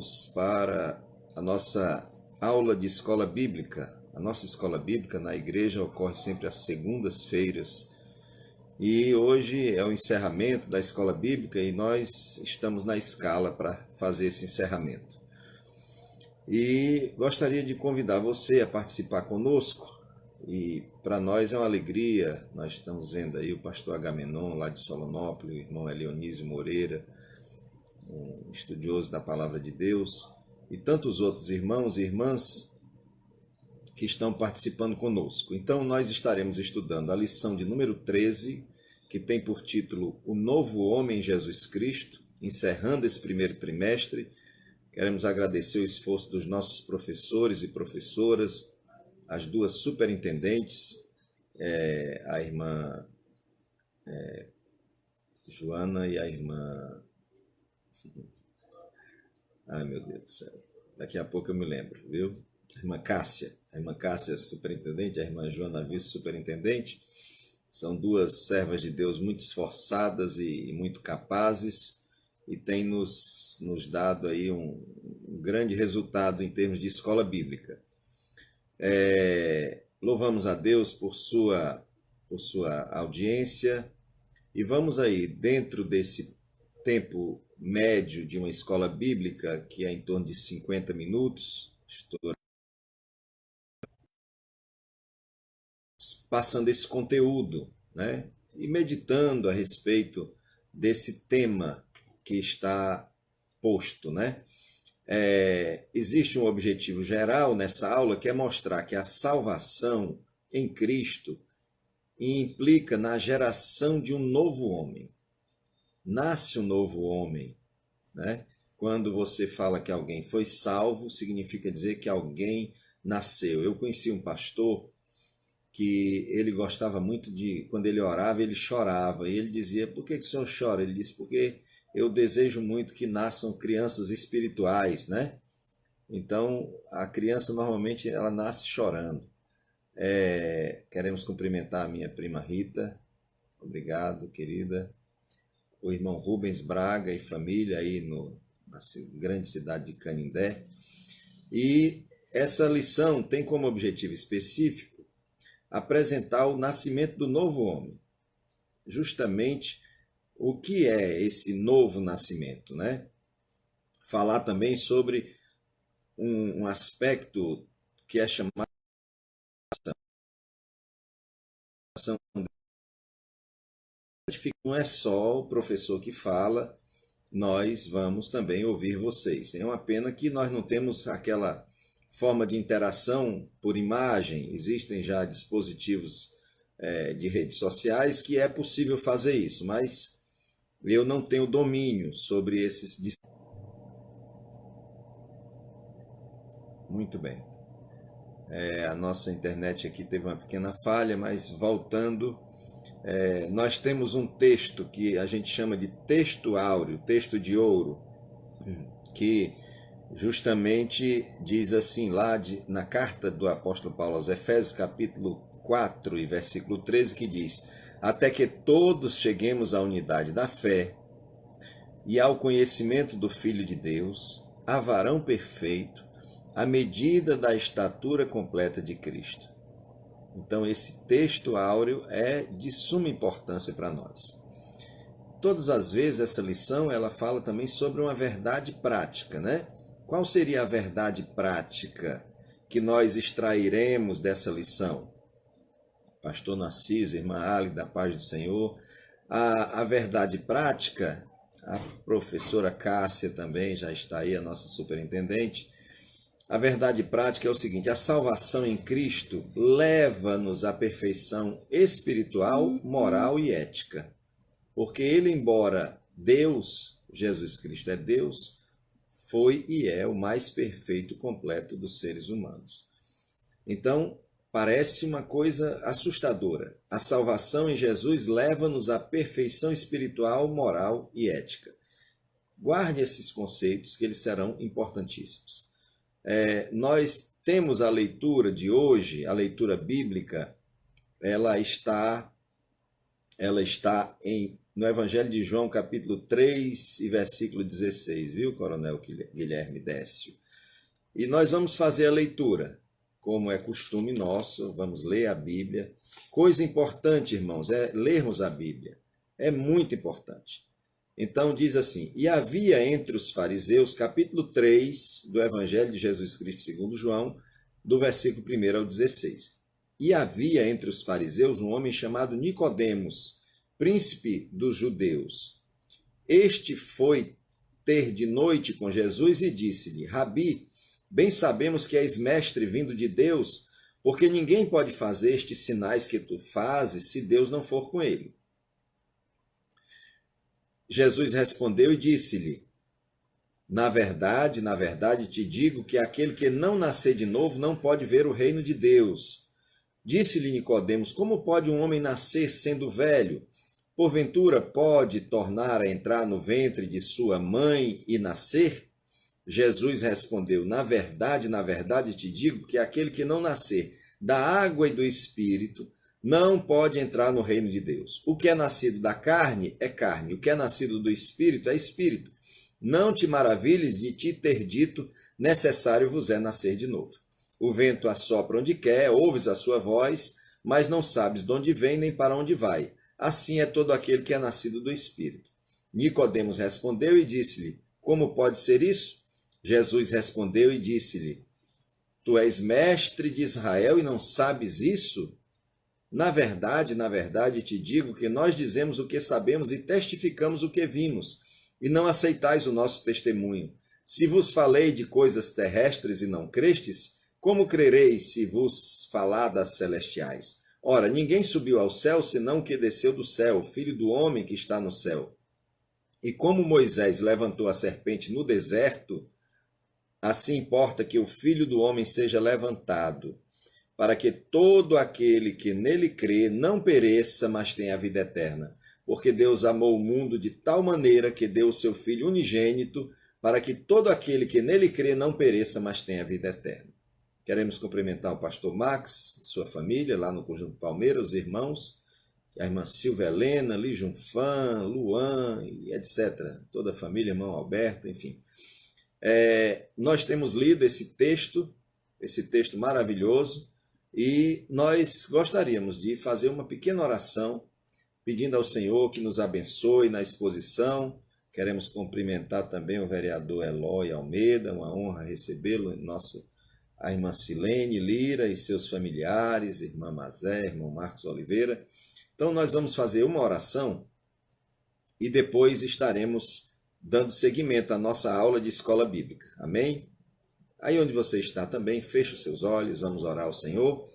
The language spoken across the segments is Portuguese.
vamos para a nossa aula de escola bíblica. A nossa escola bíblica na igreja ocorre sempre às segundas-feiras. E hoje é o encerramento da escola bíblica e nós estamos na escala para fazer esse encerramento. E gostaria de convidar você a participar conosco. E para nós é uma alegria, nós estamos vendo aí o pastor Agamenon lá de Solonópolis, o irmão Elionísio Moreira, um estudioso da Palavra de Deus, e tantos outros irmãos e irmãs que estão participando conosco. Então nós estaremos estudando a lição de número 13, que tem por título O Novo Homem em Jesus Cristo, encerrando esse primeiro trimestre. Queremos agradecer o esforço dos nossos professores e professoras, as duas superintendentes, a irmã Joana e a irmã... Ai, meu Deus do céu. Daqui a pouco eu me lembro, viu? A irmã Cássia. A irmã Cássia é superintendente, a irmã Joana vice-superintendente. São duas servas de Deus muito esforçadas e muito capazes e têm nos dado aí um grande resultado em termos de escola bíblica. Louvamos a Deus por sua audiência e vamos aí, dentro desse tempo médio de uma escola bíblica, que é em torno de 50 minutos, estou passando esse conteúdo, né? E meditando a respeito desse tema que está posto, né? Existe um objetivo geral nessa aula que é mostrar que a salvação em Cristo implica na geração de um novo homem. Nasce um novo homem, né? Quando você fala que alguém foi salvo, significa dizer que alguém nasceu. Eu conheci um pastor que ele gostava muito de, quando ele orava, ele chorava. E ele dizia, por que o senhor chora? Ele disse, porque eu desejo muito que nasçam crianças espirituais, né? Então, a criança normalmente ela nasce chorando. Queremos cumprimentar a minha prima Rita. Obrigado, querida. O irmão Rubens Braga e família aí na grande cidade de Canindé. E essa lição tem como objetivo específico apresentar o nascimento do novo homem. Justamente o que é esse novo nascimento, né? Falar também sobre um aspecto que é chamado de não é só o professor que fala, nós vamos também ouvir vocês. É uma pena que nós não temos aquela forma de interação por imagem. Existem já dispositivos de redes sociais que é possível fazer isso, mas eu não tenho domínio sobre esses. Muito bem. A nossa internet aqui teve uma pequena falha, mas voltando, nós temos um texto que a gente chama de texto áureo, texto de ouro, que justamente diz assim lá na carta do apóstolo Paulo aos Efésios, capítulo 4 e versículo 13, que diz: até que todos cheguemos à unidade da fé e ao conhecimento do Filho de Deus, a varão perfeito, à medida da estatura completa de Cristo. Então esse texto áureo é de suma importância para nós. Todas as vezes essa lição ela fala também sobre uma verdade prática, né? Qual seria a verdade prática que nós extrairemos dessa lição? Pastor Narciso, irmã Ali, da paz do Senhor. A verdade prática, a professora Cássia também já está aí, a nossa superintendente. A verdade prática é o seguinte: a salvação em Cristo leva-nos à perfeição espiritual, moral e ética. Porque ele, embora Deus, Jesus Cristo é Deus, foi e é o mais perfeito e completo dos seres humanos. Então, parece uma coisa assustadora. A salvação em Jesus leva-nos à perfeição espiritual, moral e ética. Guarde esses conceitos, que eles serão importantíssimos. Nós temos a leitura de hoje, a leitura bíblica, ela está em no Evangelho de João, capítulo 3 e versículo 16, viu, Coronel Guilherme Décio? E nós vamos fazer a leitura, como é costume nosso, vamos ler a Bíblia. Coisa importante, irmãos, é lermos a Bíblia. É muito importante. Então diz assim: e havia entre os fariseus, capítulo 3 do Evangelho de Jesus Cristo segundo João, do versículo 1 ao 16. E havia entre os fariseus um homem chamado Nicodemos, príncipe dos judeus. Este foi ter de noite com Jesus e disse-lhe: Rabi, bem sabemos que és mestre vindo de Deus, porque ninguém pode fazer estes sinais que tu fazes se Deus não for com ele. Jesus respondeu e disse-lhe: na verdade te digo que aquele que não nascer de novo não pode ver o reino de Deus. Disse-lhe Nicodemos: como pode um homem nascer sendo velho? Porventura pode tornar a entrar no ventre de sua mãe e nascer? Jesus respondeu: na verdade te digo que aquele que não nascer da água e do Espírito não pode entrar no reino de Deus. O que é nascido da carne é carne, o que é nascido do Espírito é Espírito. Não te maravilhes de te ter dito: necessário vos é nascer de novo. O vento assopra onde quer, ouves a sua voz, mas não sabes de onde vem nem para onde vai. Assim é todo aquele que é nascido do Espírito. Nicodemos respondeu e disse-lhe: como pode ser isso? Jesus respondeu e disse-lhe: tu és mestre de Israel e não sabes isso? Na verdade te digo que nós dizemos o que sabemos e testificamos o que vimos, e não aceitais o nosso testemunho. Se vos falei de coisas terrestres e não crestes, como crereis se vos falar das celestiais? Ora, ninguém subiu ao céu senão o que desceu do céu, o Filho do homem que está no céu. E como Moisés levantou a serpente no deserto, assim importa que o Filho do homem seja levantado, para que todo aquele que nele crê não pereça, mas tenha a vida eterna. Porque Deus amou o mundo de tal maneira que deu o seu Filho unigênito, para que todo aquele que nele crê não pereça, mas tenha a vida eterna. Queremos cumprimentar o pastor Max, sua família, lá no Conjunto Palmeiras, os irmãos, a irmã Silvia Helena, Lijunfan, Luan, etc. Toda a família, irmão Alberto, enfim. Nós temos lido esse texto maravilhoso, e nós gostaríamos de fazer uma pequena oração, pedindo ao Senhor que nos abençoe na exposição. Queremos cumprimentar também o vereador Eloy Almeida, uma honra recebê-lo, a irmã Silene Lira e seus familiares, irmã Mazé, irmão Marcos Oliveira. Então nós vamos fazer uma oração e depois estaremos dando seguimento à nossa aula de escola bíblica. Amém? Aí onde você está também, feche os seus olhos, vamos orar ao Senhor.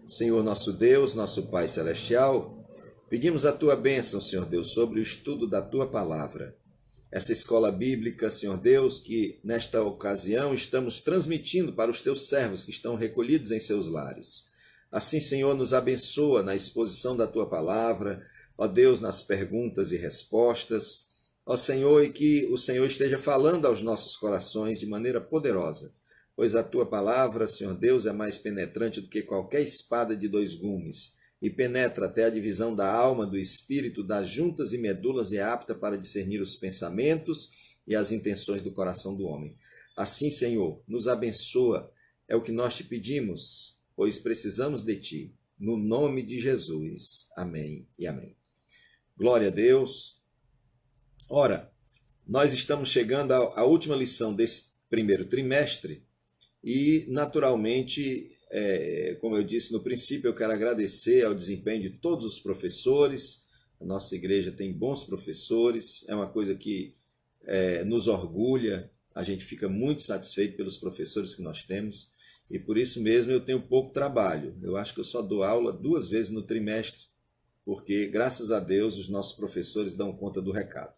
Senhor nosso Deus, nosso Pai Celestial, pedimos a Tua bênção, Senhor Deus, sobre o estudo da Tua Palavra. Essa escola bíblica, Senhor Deus, que nesta ocasião estamos transmitindo para os Teus servos que estão recolhidos em seus lares. Assim, Senhor, nos abençoa na exposição da Tua Palavra, ó Deus, nas perguntas e respostas, ó Senhor, e que o Senhor esteja falando aos nossos corações de maneira poderosa, pois a Tua Palavra, Senhor Deus, é mais penetrante do que qualquer espada de dois gumes, e penetra até a divisão da alma, do espírito, das juntas e medulas, e é apta para discernir os pensamentos e as intenções do coração do homem. Assim, Senhor, nos abençoa, é o que nós te pedimos, pois precisamos de Ti, no nome de Jesus. Amém e amém. Glória a Deus. Ora, nós estamos chegando à última lição desse primeiro trimestre e, naturalmente, como eu disse no princípio, eu quero agradecer ao desempenho de todos os professores. A nossa igreja tem bons professores, é uma coisa que nos orgulha, a gente fica muito satisfeito pelos professores que nós temos, e por isso mesmo eu tenho pouco trabalho. Eu acho que eu só dou aula 2 vezes no trimestre, porque, graças a Deus, os nossos professores dão conta do recado.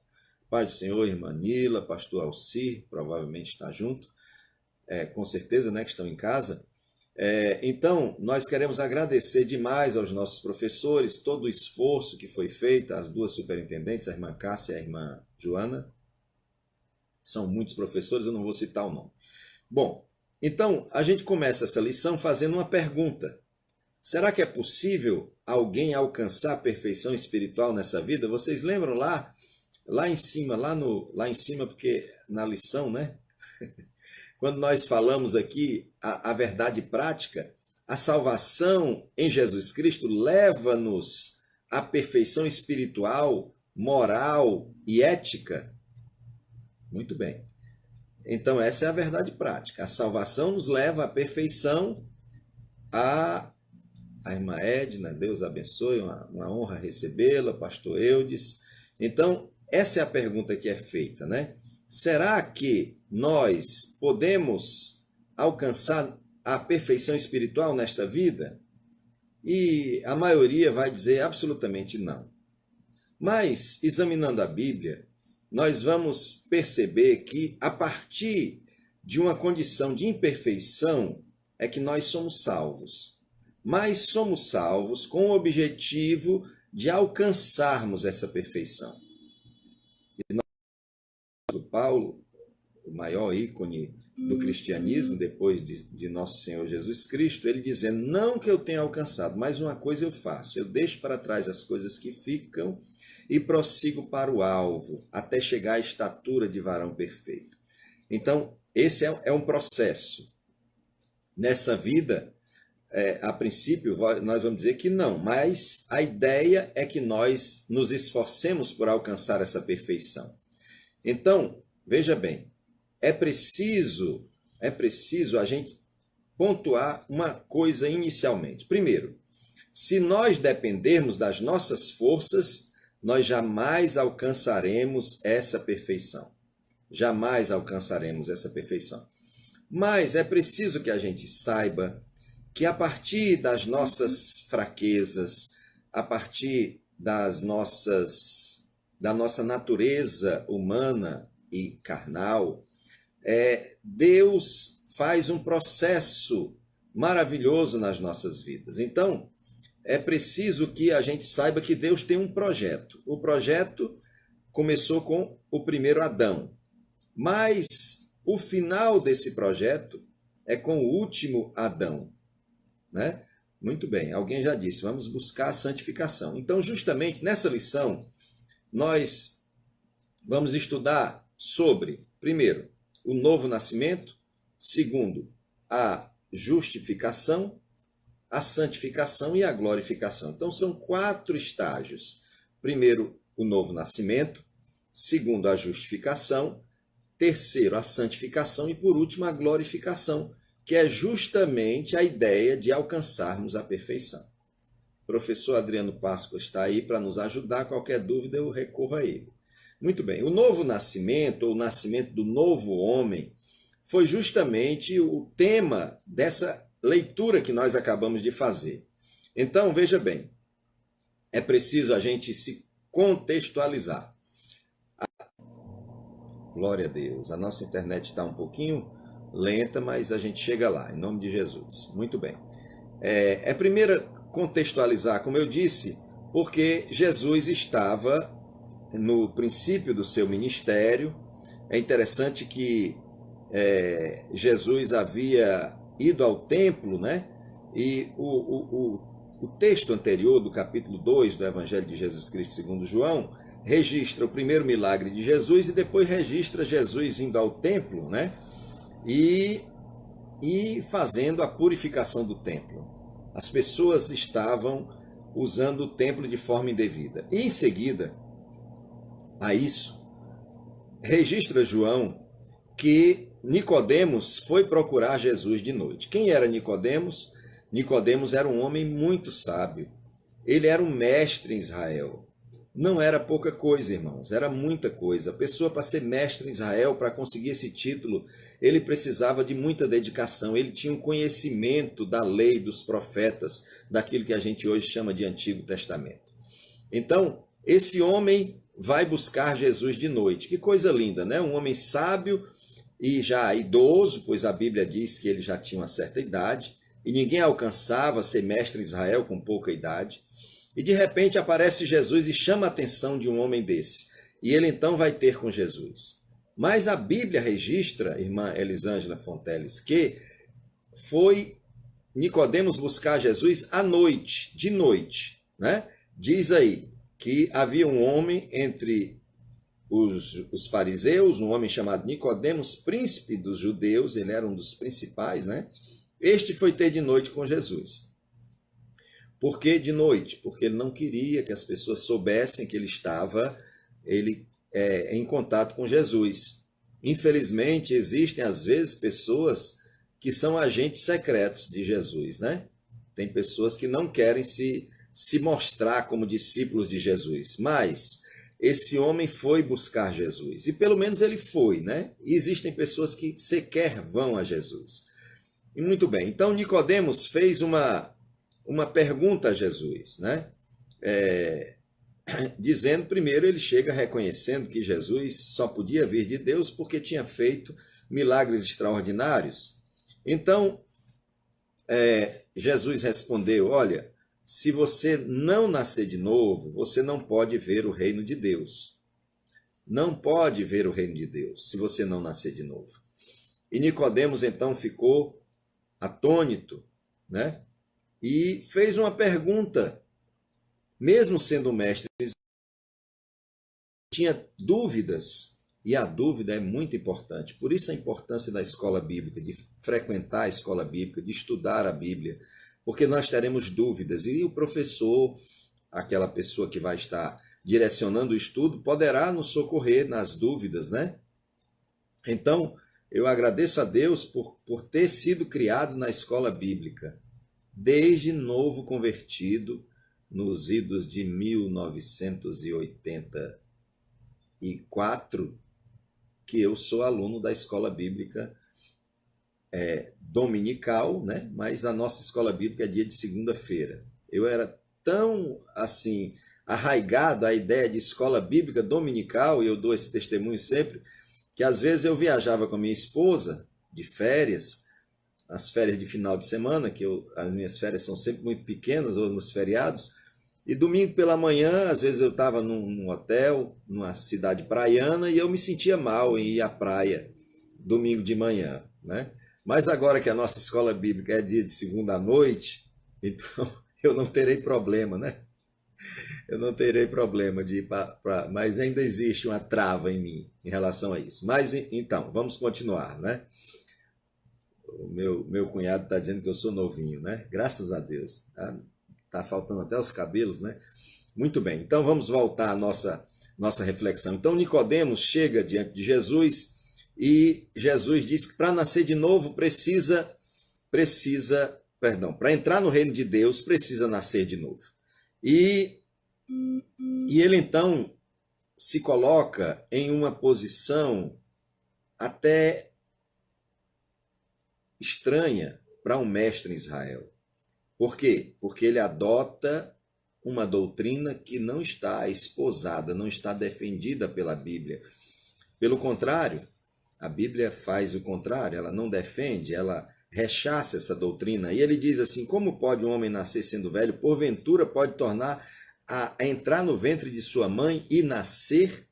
Pai do Senhor, irmã Nila, pastor Alcir, provavelmente está junto, com certeza, né, que estão em casa. Então, nós queremos agradecer demais aos nossos professores, todo o esforço que foi feito, as 2 superintendentes, a irmã Cássia e a irmã Joana. São muitos professores, eu não vou citar o nome. Bom, então, a gente começa essa lição fazendo uma pergunta. Será que é possível alguém alcançar a perfeição espiritual nessa vida? Vocês lembram lá em cima, lá em cima, porque na lição, né? Quando nós falamos aqui a verdade prática, a salvação em Jesus Cristo leva-nos à perfeição espiritual, moral e ética? Muito bem. Então, essa é a verdade prática. A salvação nos leva à perfeição. A irmã Edna, Deus abençoe, uma honra recebê-la, pastor Eudes. Então, essa é a pergunta que é feita, né? Será que nós podemos alcançar a perfeição espiritual nesta vida? E a maioria vai dizer absolutamente não. Mas, examinando a Bíblia, nós vamos perceber que a partir de uma condição de imperfeição é que nós somos salvos. Mas somos salvos com o objetivo de alcançarmos essa perfeição. E nós, Paulo, o maior ícone do cristianismo, depois de nosso Senhor Jesus Cristo, ele dizendo, não que eu tenha alcançado, mas uma coisa eu faço, eu deixo para trás as coisas que ficam e prossigo para o alvo, até chegar à estatura de varão perfeito. Então, esse é um processo. Nessa vida, a princípio, nós vamos dizer que não, mas a ideia é que nós nos esforcemos por alcançar essa perfeição. Então, veja bem, é preciso a gente pontuar uma coisa inicialmente. Primeiro, se nós dependermos das nossas forças, nós jamais alcançaremos essa perfeição. Jamais alcançaremos essa perfeição. Mas é preciso que a gente saiba que a partir das nossas fraquezas, a partir da nossa natureza humana e carnal, Deus faz um processo maravilhoso nas nossas vidas. Então, é preciso que a gente saiba que Deus tem um projeto. O projeto começou com o primeiro Adão, mas o final desse projeto é com o último Adão, né? Muito bem, alguém já disse, vamos buscar a santificação. Então, justamente nessa lição, nós vamos estudar sobre, primeiro, o novo nascimento, segundo, a justificação, a santificação e a glorificação. Então, são 4 estágios. Primeiro, o novo nascimento. Segundo, a justificação. Terceiro, a santificação. E, por último, a glorificação, que é justamente a ideia de alcançarmos a perfeição. O professor Adriano Páscoa está aí para nos ajudar. Qualquer dúvida, eu recorro a ele. Muito bem. O novo nascimento, ou o nascimento do novo homem, foi justamente o tema dessa leitura que nós acabamos de fazer. Então, veja bem, é preciso a gente se contextualizar. Glória a Deus. A nossa internet está um pouquinho lenta, mas a gente chega lá, em nome de Jesus. Muito bem. É primeiro contextualizar, como eu disse, porque Jesus estava no princípio do seu ministério. É interessante que Jesus havia ido ao templo, né? E o texto anterior do capítulo 2 do Evangelho de Jesus Cristo segundo João registra o primeiro milagre de Jesus e depois registra Jesus indo ao templo, né? E fazendo a purificação do templo. As pessoas estavam usando o templo de forma indevida. E em seguida a isso, registra João que Nicodemos foi procurar Jesus de noite. Quem era Nicodemos? Nicodemos era um homem muito sábio. Ele era um mestre em Israel. Não era pouca coisa, irmãos, era muita coisa. A pessoa, para ser mestre em Israel, para conseguir esse título, ele precisava de muita dedicação. Ele tinha um conhecimento da lei, dos profetas, daquilo que a gente hoje chama de Antigo Testamento. Então, esse homem vai buscar Jesus de noite. Que coisa linda, né? Um homem sábio e já idoso, pois a Bíblia diz que ele já tinha uma certa idade, e ninguém alcançava ser mestre em Israel com pouca idade. E de repente aparece Jesus e chama a atenção de um homem desse. E ele então vai ter com Jesus. Mas a Bíblia registra, irmã Elisângela Fonteles, que foi Nicodemos buscar Jesus à noite, de noite, né? Diz aí que havia um homem entre os fariseus, um homem chamado Nicodemos, príncipe dos judeus, ele era um dos principais, né? Este foi ter de noite com Jesus. Por que de noite? Porque ele não queria que as pessoas soubessem que ele estava em contato com Jesus. Infelizmente, existem às vezes pessoas que são agentes secretos de Jesus, né? Tem pessoas que não querem se mostrar como discípulos de Jesus, mas esse homem foi buscar Jesus, e pelo menos ele foi, né? E existem pessoas que sequer vão a Jesus. E muito bem, então Nicodemos fez uma pergunta a Jesus, né? Dizendo, primeiro, ele chega reconhecendo que Jesus só podia vir de Deus porque tinha feito milagres extraordinários. Então, Jesus respondeu, olha, se você não nascer de novo, você não pode ver o reino de Deus. Não pode ver o reino de Deus, se você não nascer de novo. E Nicodemos, então, ficou atônito, né? E fez uma pergunta, mesmo sendo mestre, tinha dúvidas, e a dúvida é muito importante. Por isso a importância da escola bíblica, de frequentar a escola bíblica, de estudar a Bíblia, porque nós teremos dúvidas, e o professor, aquela pessoa que vai estar direcionando o estudo, poderá nos socorrer nas dúvidas, né? Então, eu agradeço a Deus por ter sido criado na escola bíblica, desde novo convertido, nos idos de 1984, que eu sou aluno da escola bíblica dominical, né? Mas a nossa escola bíblica é dia de segunda-feira. Eu era tão, assim, arraigado à ideia de escola bíblica dominical, e eu dou esse testemunho sempre, que às vezes eu viajava com a minha esposa de férias, as férias de final de semana, que as minhas férias são sempre muito pequenas, ou nos feriados, e domingo pela manhã, às vezes eu estava num hotel, numa cidade praiana, e eu me sentia mal em ir à praia domingo de manhã, né? Mas agora que a nossa escola bíblica é dia de segunda à noite, então eu não terei problema, né? Eu não terei problema de ir mas ainda existe uma trava em mim em relação a isso. Mas então, vamos continuar, né? O meu cunhado está dizendo que eu sou novinho, né? Graças a Deus. Tá faltando até os cabelos, né? Muito bem, então vamos voltar à nossa reflexão. Então Nicodemos chega diante de Jesus e Jesus diz que para nascer de novo para entrar no reino de Deus precisa nascer de novo. E ele então se coloca em uma posição até estranha para um mestre em Israel. Por quê? Porque ele adota uma doutrina que não está esposada, não está defendida pela Bíblia. Pelo contrário, a Bíblia faz o contrário, ela não defende, ela rechaça essa doutrina. E ele diz assim, como pode um homem nascer sendo velho? Porventura pode tornar a entrar no ventre de sua mãe e nascer?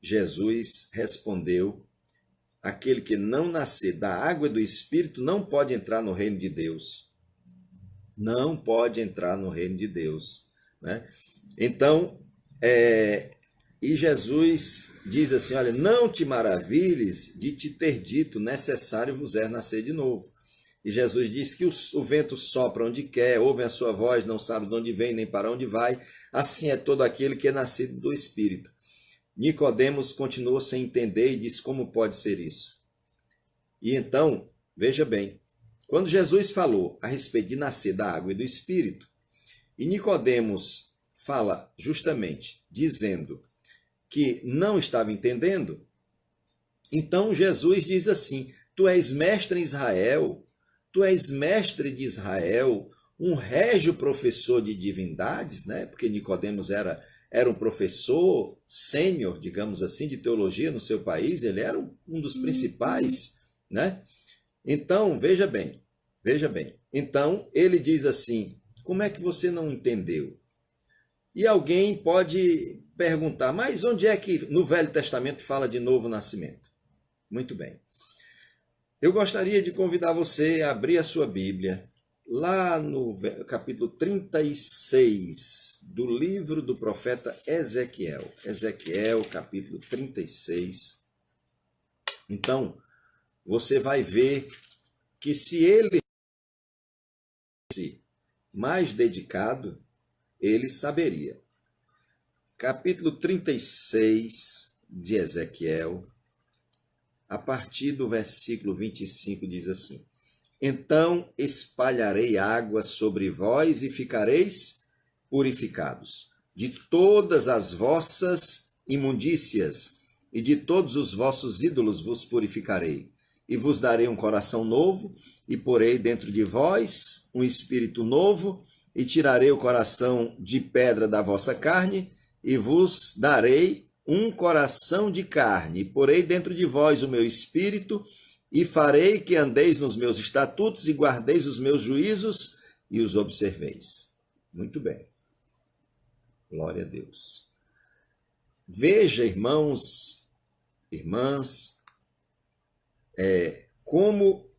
Jesus respondeu, aquele que não nascer da água e do Espírito não pode entrar no reino de Deus. Não pode entrar no reino de Deus, né? Então, e Jesus diz assim, olha, não te maravilhes de te ter dito, necessário vos é nascer de novo. E Jesus diz que o vento sopra onde quer, ouve a sua voz, não sabe de onde vem nem para onde vai. Assim é todo aquele que é nascido do Espírito. Nicodemos continuou sem entender e disse, como pode ser isso? E então, veja bem, quando Jesus falou a respeito de nascer da água e do Espírito, e Nicodemos fala justamente dizendo que não estava entendendo, então Jesus diz assim, tu és mestre em Israel, tu és mestre de Israel, um régio professor de divindades, né? Porque Nicodemos era um professor sênior, digamos assim, de teologia no seu país, ele era um dos principais, né? Então, veja bem. Então, ele diz assim, como é que você não entendeu? E alguém pode perguntar, mas onde é que no Velho Testamento fala de novo nascimento? Muito bem. Eu gostaria de convidar você a abrir a sua Bíblia, lá no capítulo 36 do livro do profeta Ezequiel. Ezequiel, capítulo 36. Então, você vai ver que se ele fosse mais dedicado, ele saberia. Capítulo 36 de Ezequiel, a partir do versículo 25, diz assim: Então espalharei água sobre vós e ficareis purificados. De todas as vossas imundícias e de todos os vossos ídolos vos purificarei. E vos darei um coração novo, e porei dentro de vós um espírito novo, e tirarei o coração de pedra da vossa carne, e vos darei um coração de carne, e porei dentro de vós o meu espírito, e farei que andeis nos meus estatutos e guardeis os meus juízos e os observeis. Muito bem. Glória a Deus. Veja, irmãos, irmãs, como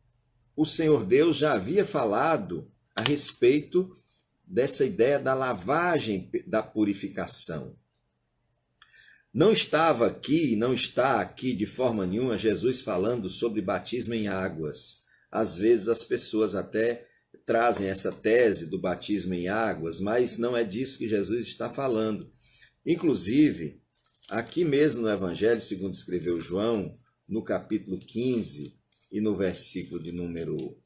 o Senhor Deus já havia falado a respeito dessa ideia da lavagem, da purificação. Não estava aqui, não está aqui de forma nenhuma Jesus falando sobre batismo em águas. Às vezes as pessoas até trazem essa tese do batismo em águas, mas não é disso que Jesus está falando. Inclusive, aqui mesmo no Evangelho, segundo escreveu João, no capítulo 15 e no versículo de número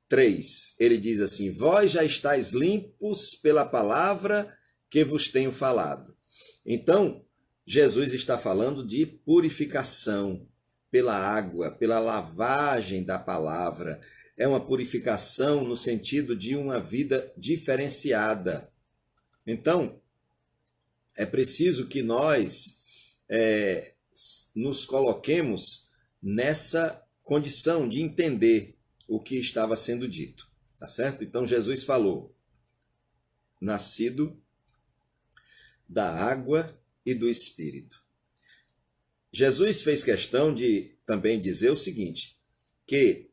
3, ele diz assim: Vós já estáis limpos pela palavra que vos tenho falado. Então, Jesus está falando de purificação pela água, pela lavagem da palavra. É uma purificação no sentido de uma vida diferenciada. Então, é preciso que nós nos coloquemos nessa condição de entender o que estava sendo dito, tá certo? Então, Jesus falou: nascido da água e do Espírito. Jesus fez questão de também dizer o seguinte, que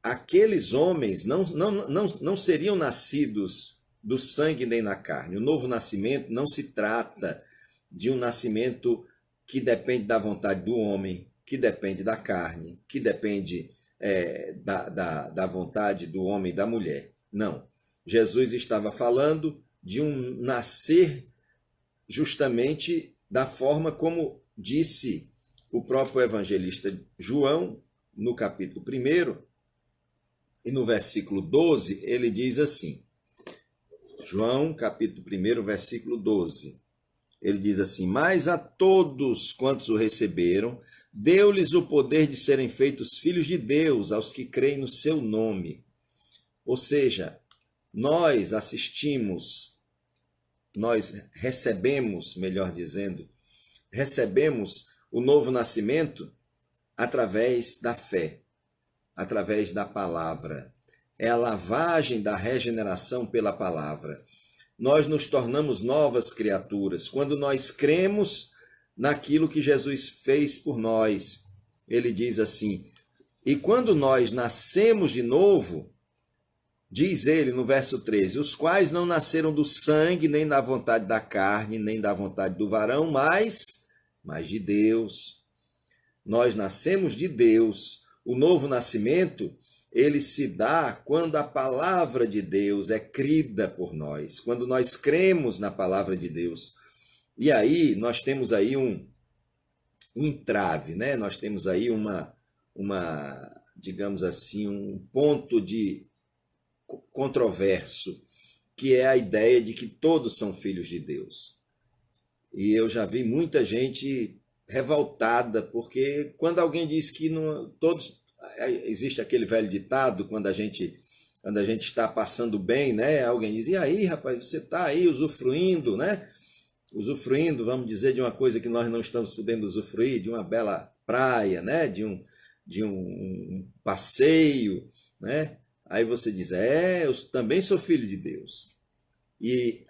aqueles homens não seriam nascidos do sangue nem na carne. O novo nascimento não se trata de um nascimento que depende da vontade do homem, que depende da carne, que depende da vontade do homem e da mulher. Não. Jesus estava falando de um nascer justamente da forma como disse o próprio evangelista João, no capítulo 1 e no versículo 12, ele diz assim, João, capítulo 1, versículo 12, ele diz assim: Mas a todos quantos o receberam, deu-lhes o poder de serem feitos filhos de Deus, aos que creem no seu nome. Ou seja, nós recebemos, melhor dizendo, recebemos o novo nascimento através da fé, através da palavra. É a lavagem da regeneração pela palavra. Nós nos tornamos novas criaturas quando nós cremos naquilo que Jesus fez por nós. Ele diz assim: e quando nós nascemos de novo, diz ele no verso 13, os quais não nasceram do sangue, nem da vontade da carne, nem da vontade do varão, mas de Deus. Nós nascemos de Deus. O novo nascimento, ele se dá quando a palavra de Deus é crida por nós, quando nós cremos na palavra de Deus. E aí nós temos aí um entrave, né? Nós temos aí digamos assim, um ponto de controverso, que é a ideia de que todos são filhos de Deus. E eu já vi muita gente revoltada, porque quando alguém diz que não, todos... Existe aquele velho ditado, quando a gente está passando bem, né? Alguém diz, e aí, rapaz, você está aí usufruindo, né? Usufruindo, vamos dizer, de uma coisa que nós não estamos podendo usufruir, de uma bela praia, né? De um passeio, né? Aí você diz, eu também sou filho de Deus. E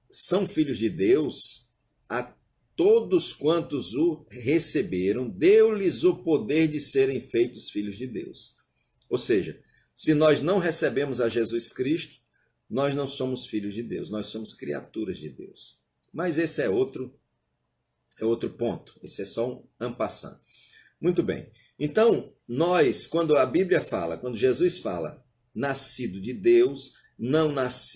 são filhos de Deus a todos quantos o receberam, deu-lhes o poder de serem feitos filhos de Deus. Ou seja, se nós não recebemos a Jesus Cristo, nós não somos filhos de Deus, nós somos criaturas de Deus. Mas esse é outro ponto, esse é só um en passant. Muito bem, então nós, quando a Bíblia fala, quando Jesus fala, nascido de Deus, não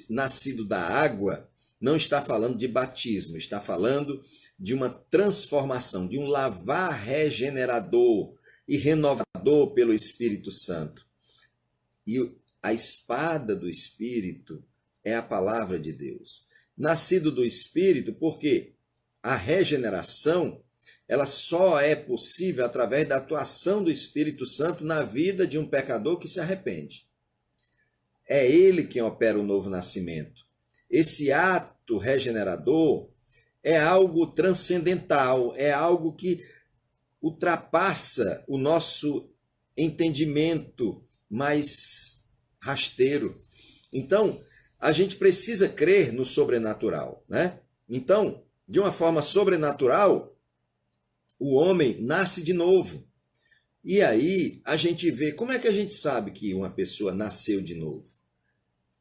nascido da água, não está falando de batismo, está falando de uma transformação, de um lavar regenerador e renovador pelo Espírito Santo. E a espada do Espírito é a palavra de Deus. Nascido do Espírito, porque a regeneração ela só é possível através da atuação do Espírito Santo na vida de um pecador que se arrepende. É ele quem opera o novo nascimento. Esse ato regenerador é algo transcendental, é algo que ultrapassa o nosso entendimento mais rasteiro. Então, a gente precisa crer no sobrenatural, né? Então, de uma forma sobrenatural, o homem nasce de novo. E aí a gente vê, como é que a gente sabe que uma pessoa nasceu de novo?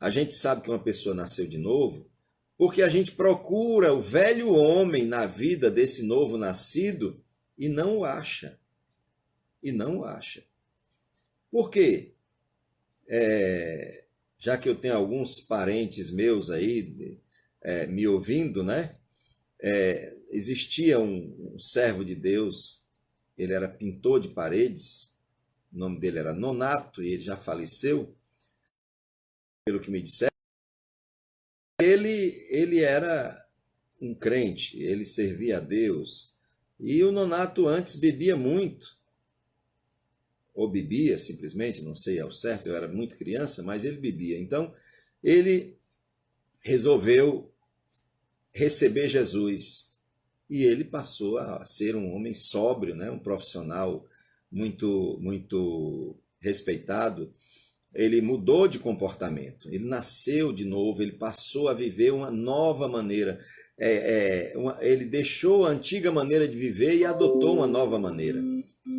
A gente sabe que uma pessoa nasceu de novo porque a gente procura o velho homem na vida desse novo nascido e não o acha. E não o acha. Por quê? Já que eu tenho alguns parentes meus aí me ouvindo, né? Existia um servo de Deus, ele era pintor de paredes, o nome dele era Nonato, e ele já faleceu, pelo que me disseram. Ele era um crente, ele servia a Deus, e o Nonato antes bebia muito, ou bebia simplesmente, não sei ao certo, eu era muito criança, mas ele bebia. Então, ele resolveu receber Jesus, e ele passou a ser um homem sóbrio, né? Um profissional muito respeitado. Ele mudou de comportamento, ele nasceu de novo, ele passou a viver uma nova maneira. Ele deixou a antiga maneira de viver e adotou uma nova maneira.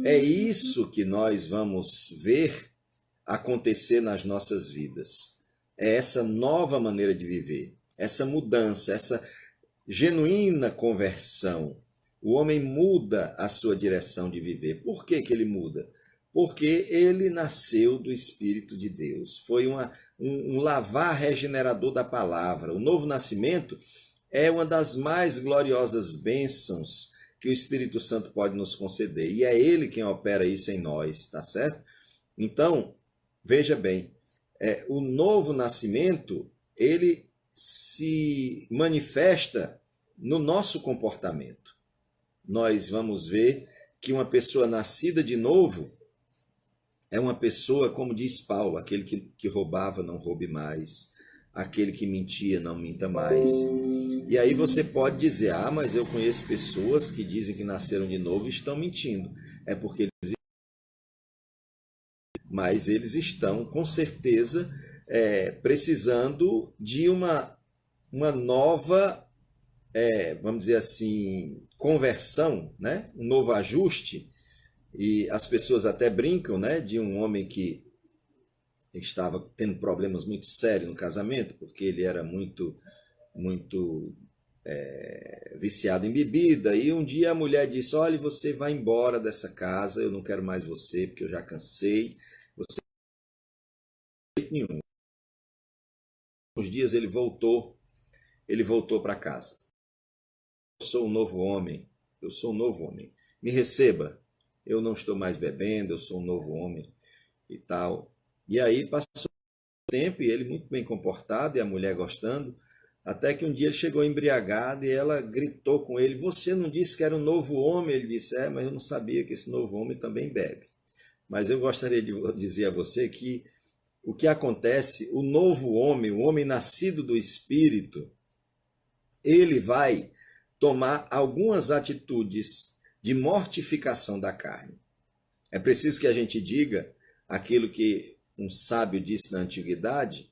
É isso que nós vamos ver acontecer nas nossas vidas. É essa nova maneira de viver, essa mudança, essa genuína conversão. O homem muda a sua direção de viver. Por que ele muda? Porque ele nasceu do Espírito de Deus. Foi um lavar regenerador da palavra. O novo nascimento é uma das mais gloriosas bênçãos que o Espírito Santo pode nos conceder. E é ele quem opera isso em nós, tá certo? Então, veja bem, o novo nascimento, ele se manifesta no nosso comportamento. Nós vamos ver que uma pessoa nascida de novo é uma pessoa, como diz Paulo, aquele que roubava não roube mais, aquele que mentia não minta mais. E aí você pode dizer, mas eu conheço pessoas que dizem que nasceram de novo e estão mentindo. É porque mas eles estão, com certeza, precisando de uma nova, vamos dizer assim, conversão, né? Um novo ajuste. E as pessoas até brincam, né, de um homem que estava tendo problemas muito sérios no casamento, porque ele era muito viciado em bebida. E um dia a mulher disse, olha, você vai embora dessa casa, eu não quero mais você, porque eu já cansei. Você não tem jeito nenhum. Uns dias ele voltou para casa. Eu sou um novo homem, me receba, eu não estou mais bebendo, eu sou um novo homem e tal. E aí passou tempo e ele muito bem comportado e a mulher gostando, até que um dia ele chegou embriagado e ela gritou com ele, você não disse que era um novo homem? Ele disse, mas eu não sabia que esse novo homem também bebe. Mas eu gostaria de dizer a você que o que acontece, o novo homem, o homem nascido do Espírito, ele vai tomar algumas atitudes de mortificação da carne. É preciso que a gente diga aquilo que um sábio disse na antiguidade,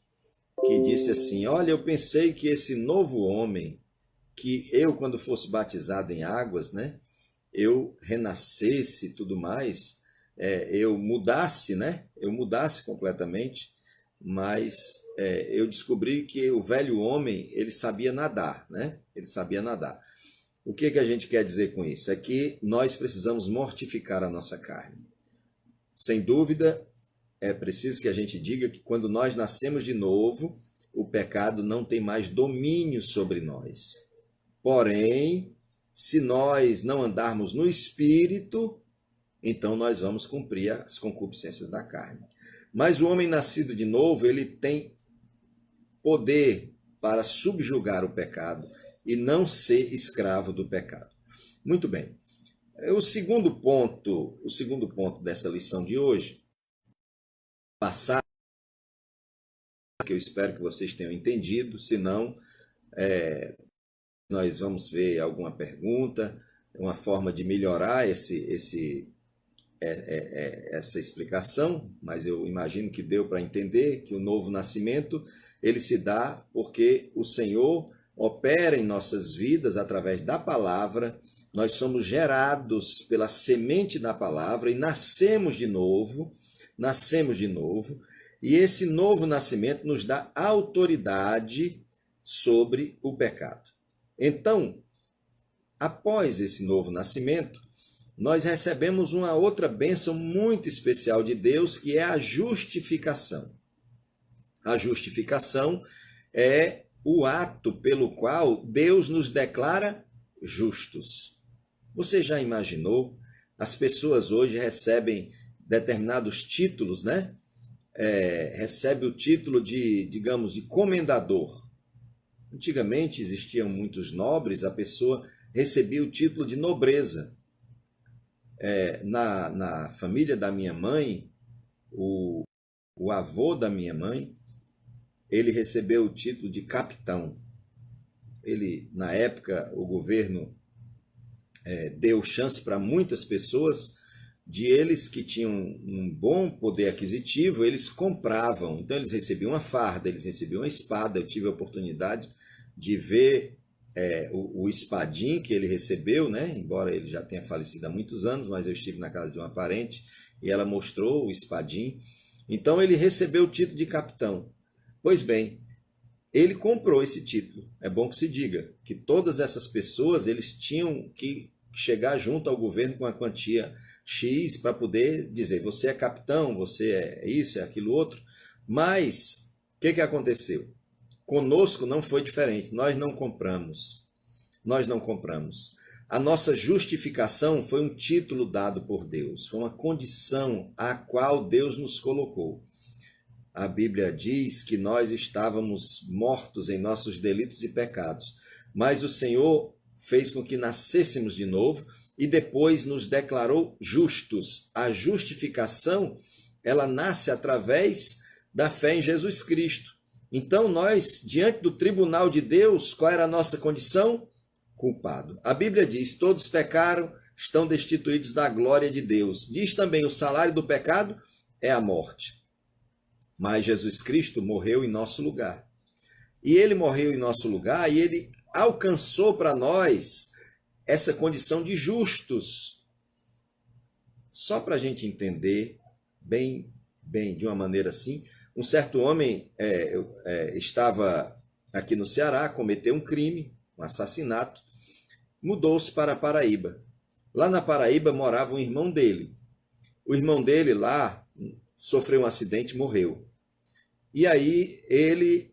que disse assim, olha, eu pensei que esse novo homem que eu, quando fosse batizado em águas, né, eu renascesse e tudo mais, eu mudasse, né, eu mudasse completamente, mas eu descobri que o velho homem, ele sabia nadar, né, ele sabia nadar. O que a gente quer dizer com isso? É que nós precisamos mortificar a nossa carne. Sem dúvida, é preciso que a gente diga que quando nós nascemos de novo, o pecado não tem mais domínio sobre nós. Porém, se nós não andarmos no Espírito, então nós vamos cumprir as concupiscências da carne. Mas o homem nascido de novo, ele tem poder para subjugar o pecado e não ser escravo do pecado. Muito bem. O segundo ponto dessa lição de hoje, passar, que eu espero que vocês tenham entendido, senão nós vamos ver alguma pergunta, uma forma de melhorar essa explicação, mas eu imagino que deu para entender que o novo nascimento ele se dá porque o Senhor opera em nossas vidas através da palavra. Nós somos gerados pela semente da palavra e nascemos de novo, e esse novo nascimento nos dá autoridade sobre o pecado. Então, após esse novo nascimento, nós recebemos uma outra bênção muito especial de Deus, que é a justificação. A justificação é o ato pelo qual Deus nos declara justos. Você já imaginou? As pessoas hoje recebem determinados títulos, né? Recebe o título de, digamos, de comendador. Antigamente existiam muitos nobres, a pessoa recebia o título de nobreza. Na família da minha mãe, o avô da minha mãe, ele recebeu o título de capitão. Ele, na época, o governo deu chance para muitas pessoas, de eles que tinham um bom poder aquisitivo, eles compravam. Então eles recebiam uma farda, eles recebiam uma espada. Eu tive a oportunidade de ver o espadim que ele recebeu, né? Embora ele já tenha falecido há muitos anos, mas eu estive na casa de uma parente e ela mostrou o espadim. Então ele recebeu o título de capitão. Pois bem, ele comprou esse título. É bom que se diga que todas essas pessoas eles tinham que chegar junto ao governo com a quantia X para poder dizer, você é capitão, você é isso, é aquilo outro. Mas o que aconteceu? Conosco não foi diferente, nós não compramos. A nossa justificação foi um título dado por Deus, foi uma condição a qual Deus nos colocou. A Bíblia diz que nós estávamos mortos em nossos delitos e pecados, mas o Senhor fez com que nascêssemos de novo e depois nos declarou justos. A justificação, ela nasce através da fé em Jesus Cristo. Então nós, diante do tribunal de Deus, qual era a nossa condição? Culpado. A Bíblia diz, todos pecaram, estão destituídos da glória de Deus. Diz também, o salário do pecado é a morte. Mas Jesus Cristo morreu em nosso lugar. E ele morreu em nosso lugar e ele alcançou para nós essa condição de justos. Só para a gente entender bem, de uma maneira assim, um certo homem estava aqui no Ceará, cometeu um crime, um assassinato, mudou-se para a Paraíba. Lá na Paraíba morava um irmão dele. O irmão dele lá sofreu um acidente e morreu. E aí ele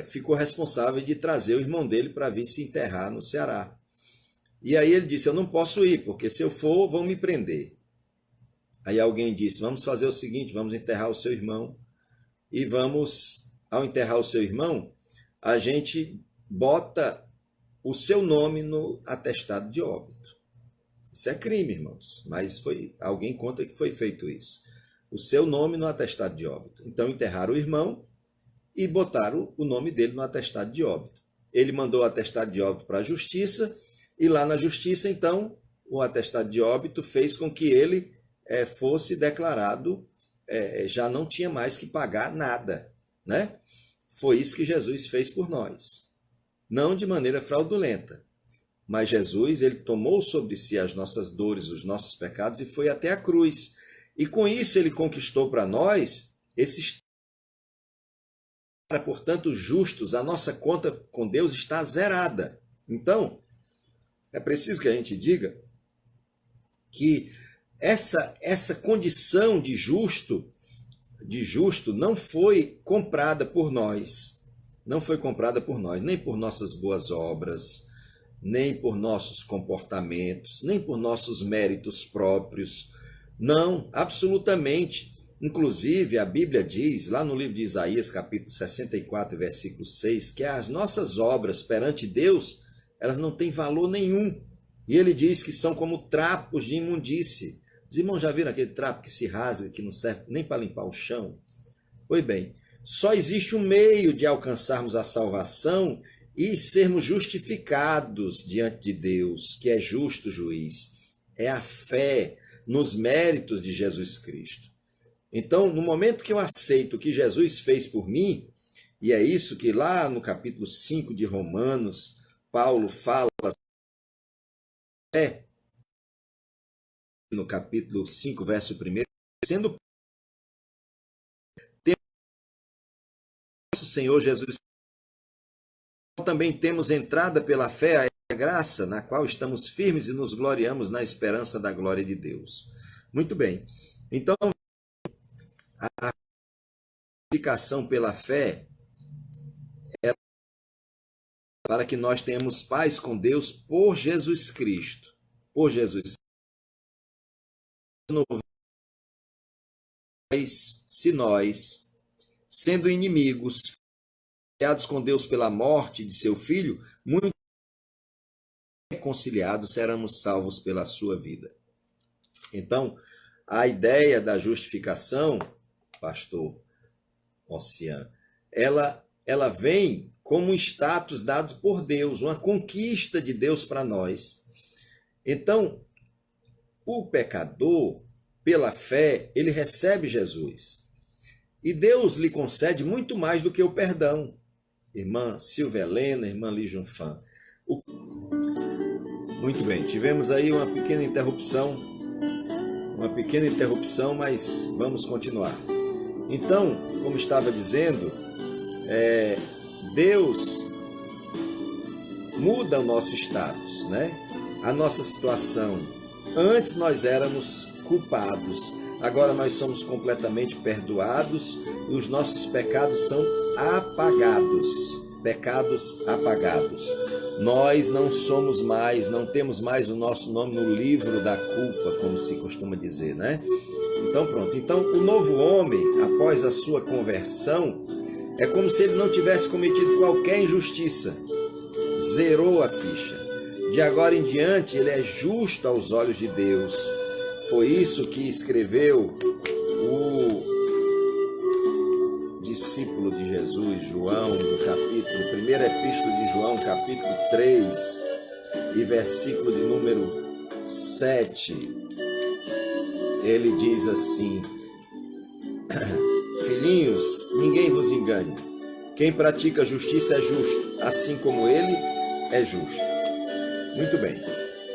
ficou responsável de trazer o irmão dele para vir se enterrar no Ceará. E aí ele disse, eu não posso ir, porque se eu for, vão me prender. Aí alguém disse, vamos fazer o seguinte, vamos enterrar o seu irmão. E vamos, ao enterrar o seu irmão, a gente bota o seu nome no atestado de óbito. Isso é crime, irmãos, mas alguém conta que foi feito isso. O seu nome no atestado de óbito. Então enterraram o irmão e botaram o nome dele no atestado de óbito. Ele mandou o atestado de óbito para a justiça, e lá na justiça, então, o atestado de óbito fez com que ele fosse declarado, já não tinha mais que pagar nada, né? Foi isso que Jesus fez por nós. não de maneira fraudulenta. Mas Jesus, ele tomou sobre si as nossas dores, os nossos pecados e foi até a cruz. E com isso ele conquistou para nós esses, portanto, justos. A nossa conta com Deus está zerada. Então, é preciso que a gente diga que essa condição de justo não foi comprada por nós. Não foi comprada por nós, nem por nossas boas obras, nem por nossos comportamentos, nem por nossos méritos próprios. Não, absolutamente. Inclusive, a Bíblia diz, lá no livro de Isaías, capítulo 64, versículo 6, que as nossas obras perante Deus, elas não têm valor nenhum. E ele diz que são como trapos de imundície. Os irmãos já viram aquele trapo que se rasga, que não serve nem para limpar o chão? Pois bem, só existe um meio de alcançarmos a salvação e sermos justificados diante de Deus, que é justo juiz. É a fé nos méritos de Jesus Cristo. Então, no momento que eu aceito o que Jesus fez por mim, e é isso que lá no capítulo 5 de Romanos, Paulo fala no capítulo 5, verso 1, sendo nosso Senhor Jesus, também temos entrada pela fé a graça, na qual estamos firmes e nos gloriamos na esperança da glória de Deus. Muito bem. Então, a justificação pela fé é para que nós tenhamos paz com Deus por Jesus Cristo. Por Jesus. Se nós, sendo inimigos, reconciliados com Deus pela morte de seu Filho, muito reconciliados seremos salvos pela sua vida. Então, a ideia da justificação, pastor Ocean, ela vem como um status dado por Deus, uma conquista de Deus para nós. Então, o pecador, pela fé, ele recebe Jesus. E Deus lhe concede muito mais do que o perdão. Irmã Silvia Helena, irmã Lígia Fã. Muito bem, tivemos aí uma pequena interrupção, mas vamos continuar. Então, como estava dizendo, Deus muda o nosso status, né? A nossa situação. Antes nós éramos culpados, agora nós somos completamente perdoados e os nossos pecados são apagados. Pecados apagados. Nós não somos mais, não temos mais o nosso nome no livro da culpa, como se costuma dizer, né? Então pronto. Então o novo homem, após a sua conversão, é como se ele não tivesse cometido qualquer injustiça. Zerou a ficha. De agora em diante, ele é justo aos olhos de Deus. Foi isso que escreveu o discípulo de Jesus, João, no capítulo, primeira epístola de João, capítulo 3, e versículo de número 7. Ele diz assim: filhinhos, ninguém vos engane. Quem pratica justiça é justo, assim como ele é justo. Muito bem.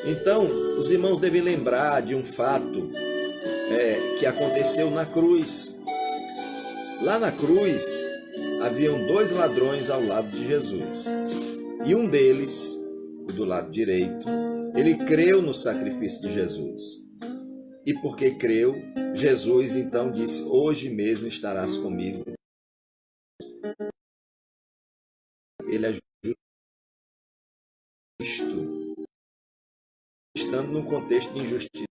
Então, os irmãos devem lembrar de um fato que aconteceu na cruz. Lá na cruz, haviam 2 ladrões ao lado de Jesus. E um deles, do lado direito, ele creu no sacrifício de Jesus. E porque creu, Jesus então disse: hoje mesmo estarás comigo. Ele é justo, estando num contexto de injustiça.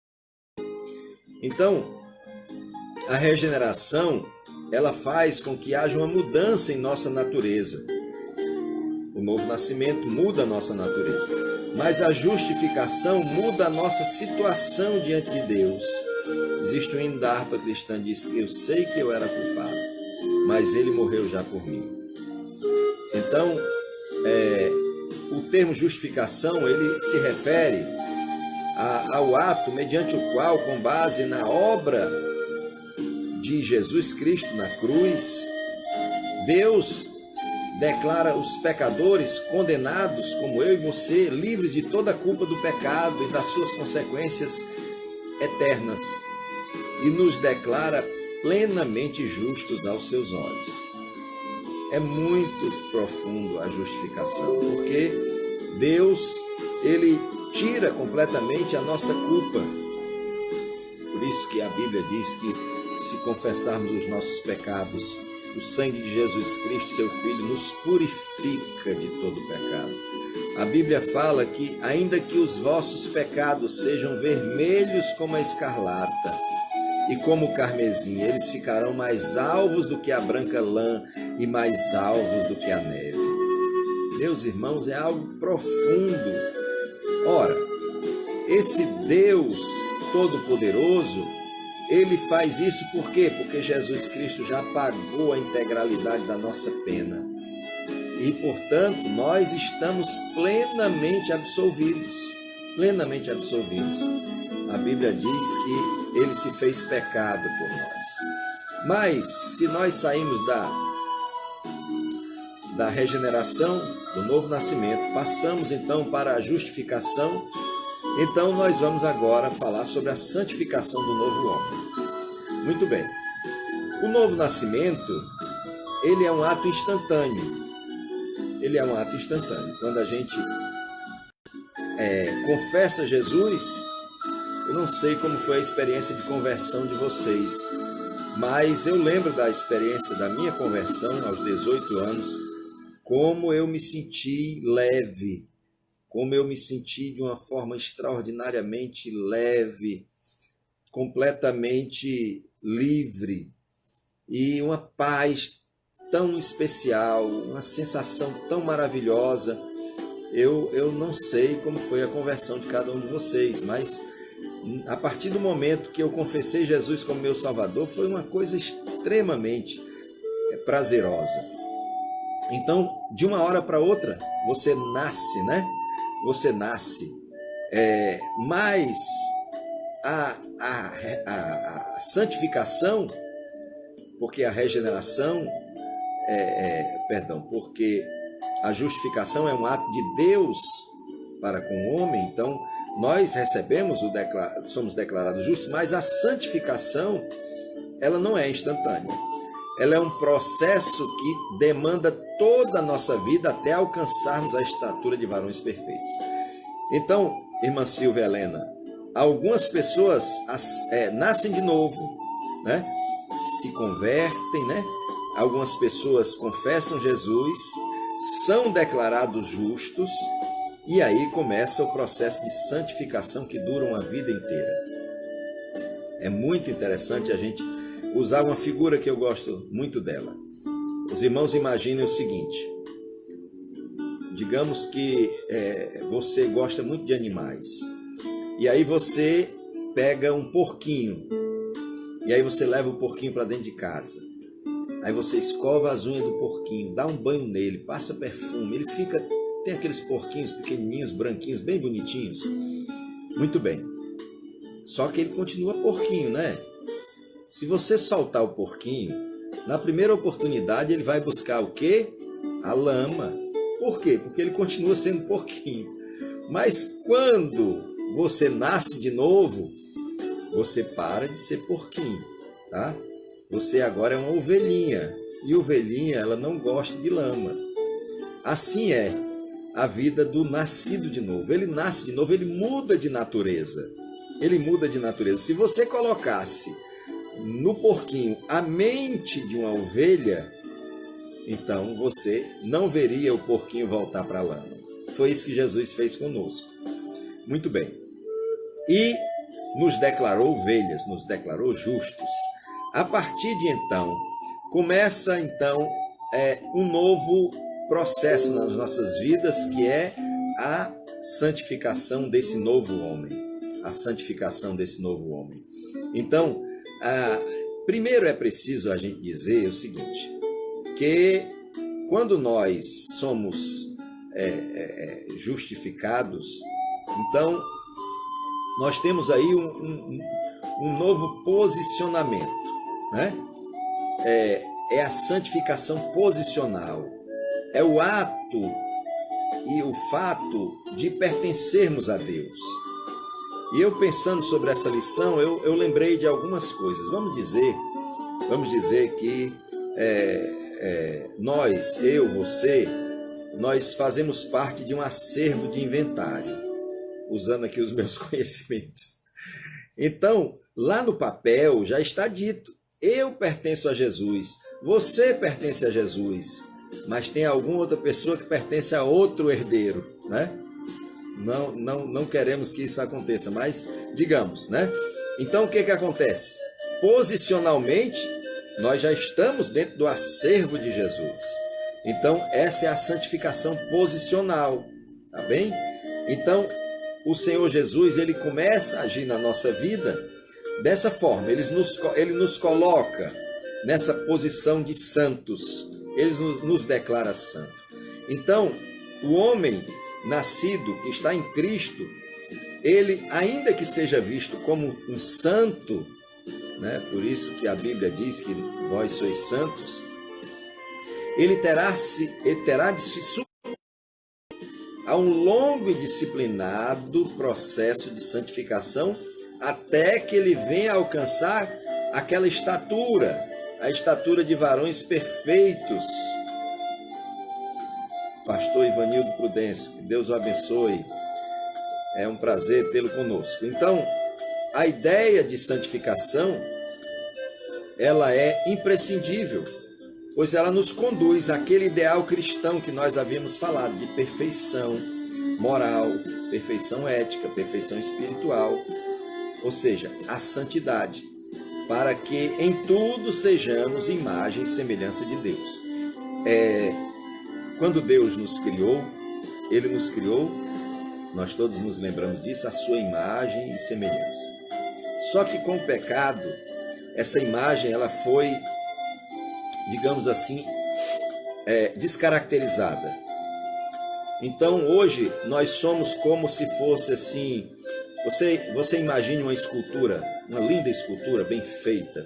Então, a regeneração, ela faz com que haja uma mudança em nossa natureza. O novo nascimento muda a nossa natureza. Mas a justificação muda a nossa situação diante de Deus. Existe um hino da harpa cristã que diz: eu sei que eu era culpado, mas ele morreu já por mim. Então, o termo justificação, ele se refere ao ato mediante o qual, com base na obra de Jesus Cristo na cruz, Deus declara os pecadores condenados, como eu e você, livres de toda a culpa do pecado e das suas consequências eternas, e nos declara plenamente justos aos seus olhos. É muito profundo a justificação, porque Deus, ele tira completamente a nossa culpa. Por isso que a Bíblia diz que se confessarmos os nossos pecados, o sangue de Jesus Cristo, seu Filho, nos purifica de todo pecado. A Bíblia fala que ainda que os vossos pecados sejam vermelhos como a escarlata e como o carmesim, eles ficarão mais alvos do que a branca lã e mais alvos do que a neve. Meus irmãos, é algo profundo. Ora, esse Deus Todo-Poderoso, ele faz isso por quê? Porque Jesus Cristo já pagou a integralidade da nossa pena. E, portanto, nós estamos plenamente absolvidos. Plenamente absolvidos. A Bíblia diz que ele se fez pecado por nós. Mas, se nós saímos da regeneração, do novo nascimento, passamos então para a justificação. Então nós vamos agora falar sobre a santificação do novo homem. Muito bem. O novo nascimento, ele é um ato instantâneo. Ele é um ato instantâneo. Quando a gente confessa Jesus, eu não sei como foi a experiência de conversão de vocês, mas eu lembro da experiência da minha conversão aos 18 anos, como eu me senti leve, como eu me senti de uma forma extraordinariamente leve, completamente livre, e uma paz tão especial, uma sensação tão maravilhosa. Eu não sei como foi a conversão de cada um de vocês, mas a partir do momento que eu confessei Jesus como meu Salvador, foi uma coisa extremamente prazerosa. Então, de uma hora para outra, você nasce, né? Você nasce, mas a santificação, porque a regeneração, porque a justificação é um ato de Deus para com o homem, então nós recebemos, somos declarados justos, mas a santificação, ela não é instantânea. Ela é um processo que demanda toda a nossa vida até alcançarmos a estatura de varões perfeitos. Então, irmã Silvia Helena, algumas pessoas nascem de novo, né? Se convertem, né? Algumas pessoas confessam Jesus, são declarados justos, e aí começa o processo de santificação que dura uma vida inteira. É muito interessante a gente usar uma figura que eu gosto muito dela. Os irmãos imaginem o seguinte: digamos que você gosta muito de animais, e aí você pega um porquinho, e aí você leva o porquinho para dentro de casa. Aí você escova as unhas do porquinho, dá um banho nele, passa perfume, ele tem aqueles porquinhos pequenininhos, branquinhos, bem bonitinhos. Muito bem. Só que ele continua porquinho, né? Se você soltar o porquinho, na primeira oportunidade ele vai buscar o quê? A lama. Por quê? Porque ele continua sendo porquinho. Mas quando você nasce de novo, você para de ser porquinho, tá? Você agora é uma ovelhinha. E ovelhinha, ela não gosta de lama. Assim é a vida do nascido de novo. Ele nasce de novo, ele muda de natureza. Ele muda de natureza. Se você colocasse no porquinho a mente de uma ovelha, então você não veria o porquinho voltar para a lama. Foi isso que Jesus fez conosco. Muito bem. E nos declarou ovelhas, nos declarou justos. A partir de então, começa então um novo processo nas nossas vidas, que é a santificação desse novo homem. A santificação desse novo homem. Então, primeiro é preciso a gente dizer o seguinte, que quando nós somos justificados, então nós temos aí um novo posicionamento, né? É a santificação posicional. é o ato e o fato de pertencermos a Deus. E eu pensando sobre essa lição, eu lembrei de algumas coisas. Vamos dizer que nós, eu, você, nós fazemos parte de um acervo de inventário, usando aqui os meus conhecimentos. Então, lá no papel já está dito, eu pertenço a Jesus, você pertence a Jesus, mas tem alguma outra pessoa que pertence a outro herdeiro, né? Não queremos que isso aconteça, mas digamos, né? Então o que acontece? Posicionalmente, nós já estamos dentro do acervo de Jesus. Então essa é a santificação posicional, tá bem? Então o Senhor Jesus, ele começa a agir na nossa vida dessa forma, ele nos coloca nessa posição de santos, ele nos declara santo. Então o homem nascido, que está em Cristo, ele, ainda que seja visto como um santo, né? Por isso que a Bíblia diz que vós sois santos, ele terá de se submeter a um longo e disciplinado processo de santificação, até que ele venha a alcançar aquela estatura, a estatura de varões perfeitos. Pastor Ivanildo Prudêncio, que Deus o abençoe, é um prazer tê-lo conosco. Então, a ideia de santificação, ela é imprescindível, pois ela nos conduz àquele ideal cristão que nós havíamos falado, de perfeição moral, perfeição ética, perfeição espiritual, ou seja, a santidade, para que em tudo sejamos imagem e semelhança de Deus. Quando Deus nos criou, Ele nos criou, nós todos nos lembramos disso, a sua imagem e semelhança. Só que com o pecado, essa imagem ela foi, digamos assim, descaracterizada. Então hoje nós somos como se fosse assim, você imagine uma escultura, uma linda escultura bem feita,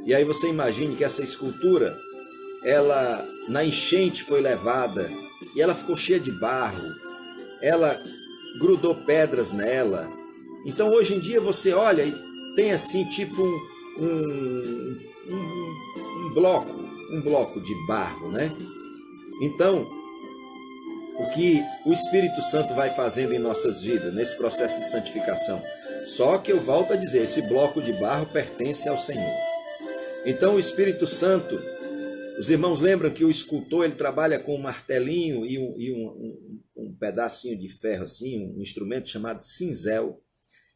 e aí você imagine que essa escultura, ela na enchente foi levada e ela ficou cheia de barro, ela grudou pedras nela. Então hoje em dia você olha e tem assim tipo um bloco de barro, né? Então o que o Espírito Santo vai fazendo em nossas vidas nesse processo de santificação? Só que eu volto a dizer, esse bloco de barro pertence ao Senhor. Então o Espírito Santo, os irmãos lembram que o escultor ele trabalha com um martelinho e um pedacinho de ferro, assim, um instrumento chamado cinzel.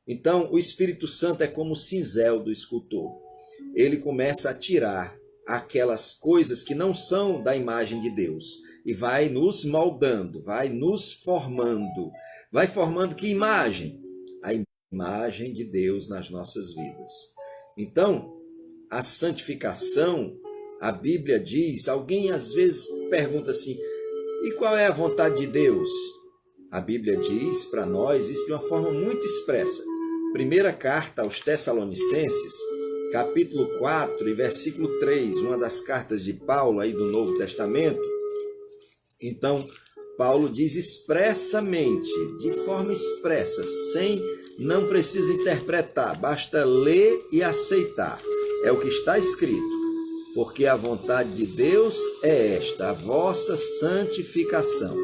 Então, o Espírito Santo é como o cinzel do escultor. Ele começa a tirar aquelas coisas que não são da imagem de Deus e vai nos moldando, vai nos formando. Vai formando que imagem? A imagem de Deus nas nossas vidas. Então, a santificação, a Bíblia diz, alguém às vezes pergunta assim, e qual é a vontade de Deus? A Bíblia diz para nós isso de uma forma muito expressa. Primeira carta aos Tessalonicenses, capítulo 4 e versículo 3, uma das cartas de Paulo aí do Novo Testamento. Então, Paulo diz expressamente, de forma expressa, não precisa interpretar, basta ler e aceitar. É o que está escrito. Porque a vontade de Deus é esta, a vossa santificação.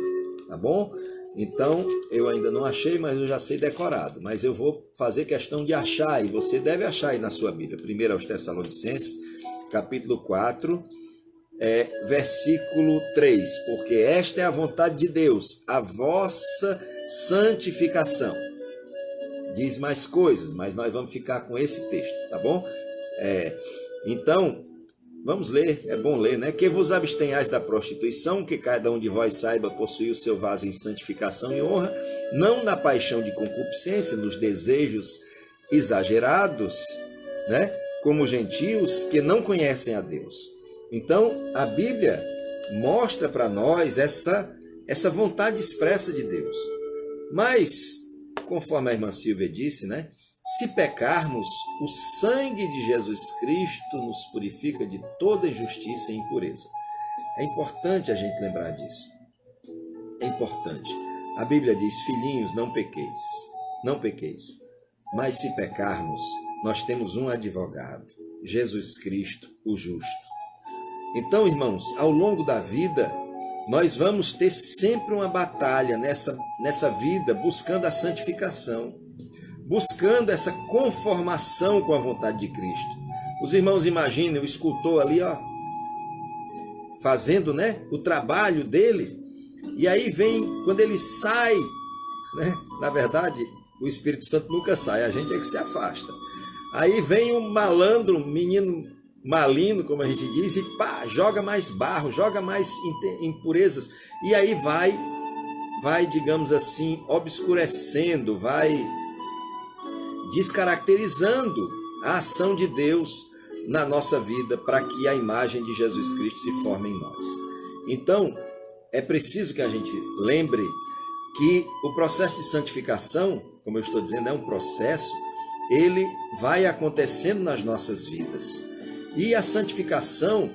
Tá bom? Então, eu ainda não achei, mas eu já sei decorado. Mas eu vou fazer questão de achar, e você deve achar aí na sua Bíblia. Primeiro aos Tessalonicenses, capítulo 4, versículo 3. Porque esta é a vontade de Deus, a vossa santificação. Diz mais coisas, mas nós vamos ficar com esse texto, tá bom? Então, vamos ler, é bom ler, né? Que vos abstenhais da prostituição, que cada um de vós saiba possuir o seu vaso em santificação e honra, não na paixão de concupiscência, nos desejos exagerados, né? Como gentios que não conhecem a Deus. Então, a Bíblia mostra para nós essa vontade expressa de Deus. Mas, conforme a irmã Silvia disse, né? Se pecarmos, o sangue de Jesus Cristo nos purifica de toda injustiça e impureza. É importante a gente lembrar disso. É importante. A Bíblia diz: filhinhos, não pequeis. Não pequeis. Mas se pecarmos, nós temos um advogado, Jesus Cristo, o justo. Então, irmãos, ao longo da vida, nós vamos ter sempre uma batalha nessa vida, buscando a santificação, buscando essa conformação com a vontade de Cristo. Os irmãos imaginem o escultor ali, ó, fazendo, né, o trabalho dele, e aí vem, quando ele sai, né, na verdade, o Espírito Santo nunca sai, a gente é que se afasta. Aí vem um malandro, um menino maligno, como a gente diz, e pá, joga mais barro, joga mais impurezas, e aí vai, digamos assim, obscurecendo, vai descaracterizando a ação de Deus na nossa vida, para que a imagem de Jesus Cristo se forme em nós. Então, é preciso que a gente lembre que o processo de santificação, como eu estou dizendo, é um processo, ele vai acontecendo nas nossas vidas. E a santificação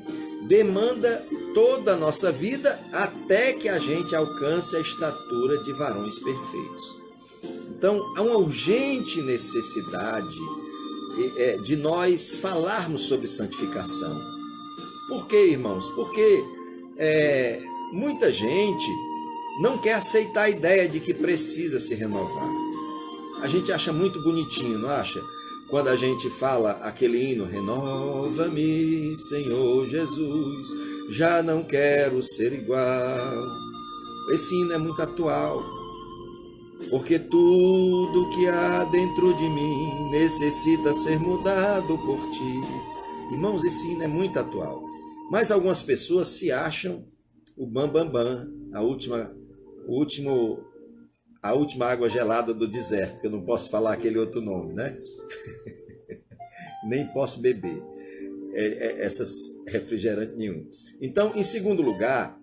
demanda toda a nossa vida até que a gente alcance a estatura de varões perfeitos. Então, há uma urgente necessidade de nós falarmos sobre santificação. Por quê, irmãos? Porque muita gente não quer aceitar a ideia de que precisa se renovar. A gente acha muito bonitinho, não acha? Quando a gente fala aquele hino: renova-me, Senhor Jesus, já não quero ser igual. Esse hino é muito atual, porque tudo que há dentro de mim necessita ser mudado por ti. Irmãos, esse hino é muito atual. Mas algumas pessoas se acham o bambambam, a última água gelada do deserto, que eu não posso falar aquele outro nome, né? Nem posso beber essas refrigerante nenhum. Então, em segundo lugar,